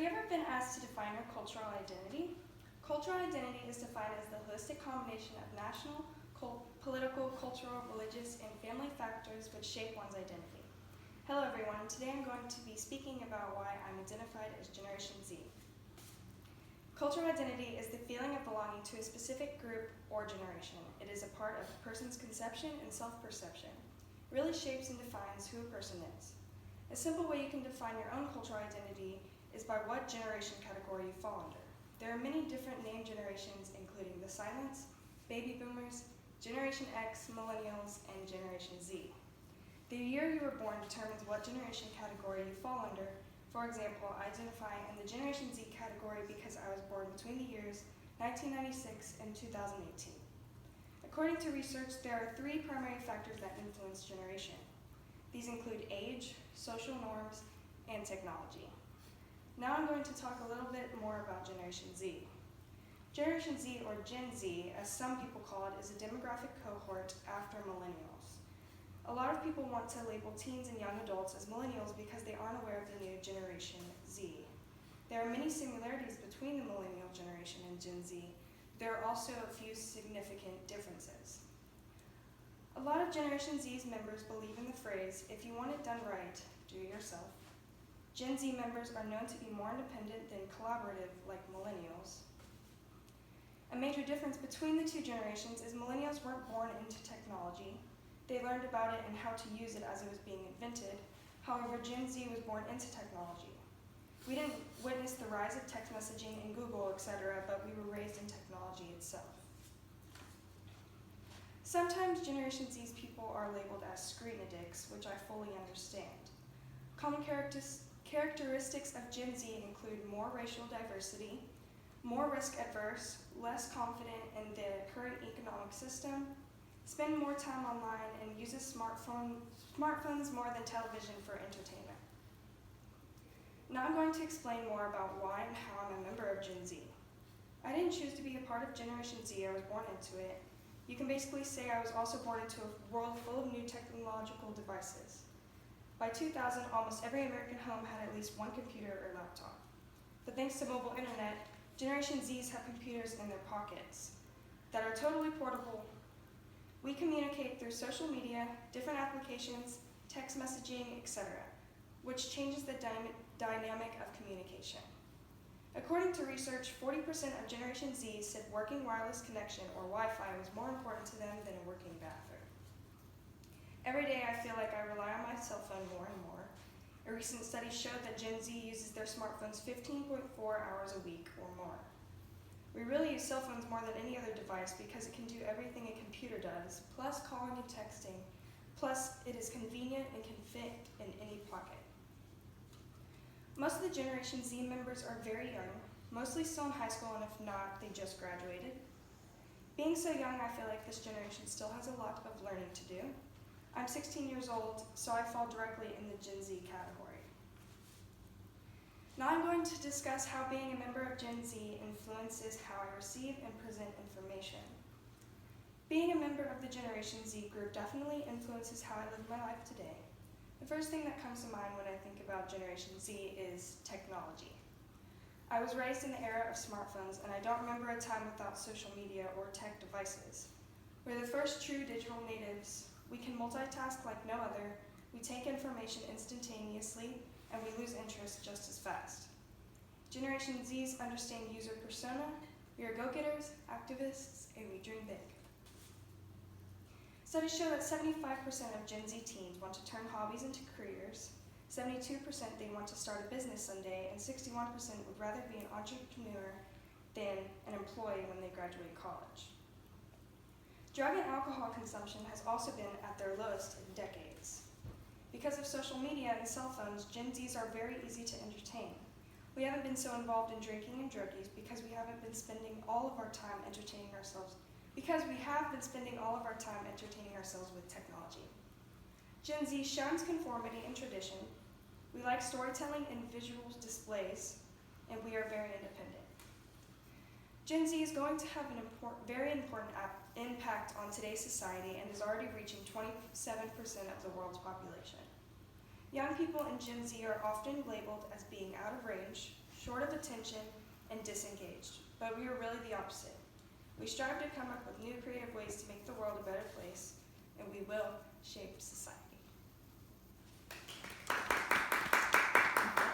Have you ever been asked to define your cultural identity? Cultural identity is defined as the holistic combination of national, political, cultural, religious, and family factors which shape one's identity. Hello everyone, today I'm going to be speaking about why I'm identified as Generation Z. Cultural identity is the feeling of belonging to a specific group or generation. It is a part of a person's conception and self-perception. It really shapes and defines who a person is. A simple way you can define your own cultural identity is by what generation category you fall under. There are many different named generations, including the Silents, Baby Boomers, Generation X, Millennials, and Generation Z. The year you were born determines what generation category you fall under. For example, I identify in the Generation Z category because I was born between the years 1996 and 2018. According to research, there are three primary factors that influence generation. These include age, social norms, and technology. Now I'm going to talk a little bit more about Generation Z. Generation Z, or Gen Z, as some people call it, is a demographic cohort after millennials. A lot of people want to label teens and young adults as millennials because they aren't aware of the new Generation Z. There are many similarities between the millennial generation and Gen Z. There are also a few significant differences. A lot of Generation Z's members believe in the phrase, if you want it done right, do it yourself. Gen Z members are known to be more independent than collaborative like millennials. A major difference between the two generations is millennials weren't born into technology. They learned about it and how to use it as it was being invented. However, Gen Z was born into technology. We didn't witness the rise of text messaging and Google, etc., but we were raised in technology itself. Sometimes Generation Z's people are labeled as screen addicts, which I fully understand. Common characteristics of Gen Z include more racial diversity, more risk-averse, less confident in the current economic system, spend more time online, and uses smartphones more than television for entertainment. Now I'm going to explain more about why and how I'm a member of Gen Z. I didn't choose to be a part of Generation Z, I was born into it. You can basically say I was also born into a world full of new technological devices. By 2000, almost every American home had at least one computer or laptop. But thanks to mobile internet, Generation Zs have computers in their pockets that are totally portable. We communicate through social media, different applications, text messaging, etc., which changes the dynamic of communication. According to research, 40% of Generation Z said working wireless connection or Wi-Fi was more important to them than a working bathroom. Every day I feel like I rely on my cell phone more and more. A recent study showed that Gen Z uses their smartphones 15.4 hours a week or more. We really use cell phones more than any other device because it can do everything a computer does, plus calling and texting, plus it is convenient and can fit in any pocket. Most of the Generation Z members are very young, mostly still in high school, and if not, they just graduated. Being so young, I feel like this generation still has a lot of learning to do. I'm 16 years old, so I fall directly in the Gen Z category. Now I'm going to discuss how being a member of Gen Z influences how I receive and present information. Being a member of the Generation Z group definitely influences how I live my life today. The first thing that comes to mind when I think about Generation Z is technology. I was raised in the era of smartphones, and I don't remember a time without social media or tech devices. We're the first true digital natives. We can multitask like no other, we take information instantaneously, and we lose interest just as fast. Generation Zs understand user persona, we are go-getters, activists, and we dream big. Studies show that 75% of Gen Z teens want to turn hobbies into careers, 72% they want to start a business someday, and 61% would rather be an entrepreneur than an employee when they graduate college. Drug and alcohol consumption has also been at their lowest in decades. Because of social media and cell phones, Gen Zs are very easy to entertain. We haven't been so involved in drinking and druggies because we have been spending all of our time entertaining ourselves with technology. Gen Z shuns conformity and tradition. We like storytelling and visual displays, and we are very independent. Gen Z is going to have a very important impact on today's society and is already reaching 27% of the world's population. Young people in Gen Z are often labeled as being out of range, short of attention, and disengaged. But we are really the opposite. We strive to come up with new creative ways to make the world a better place, and we will shape society.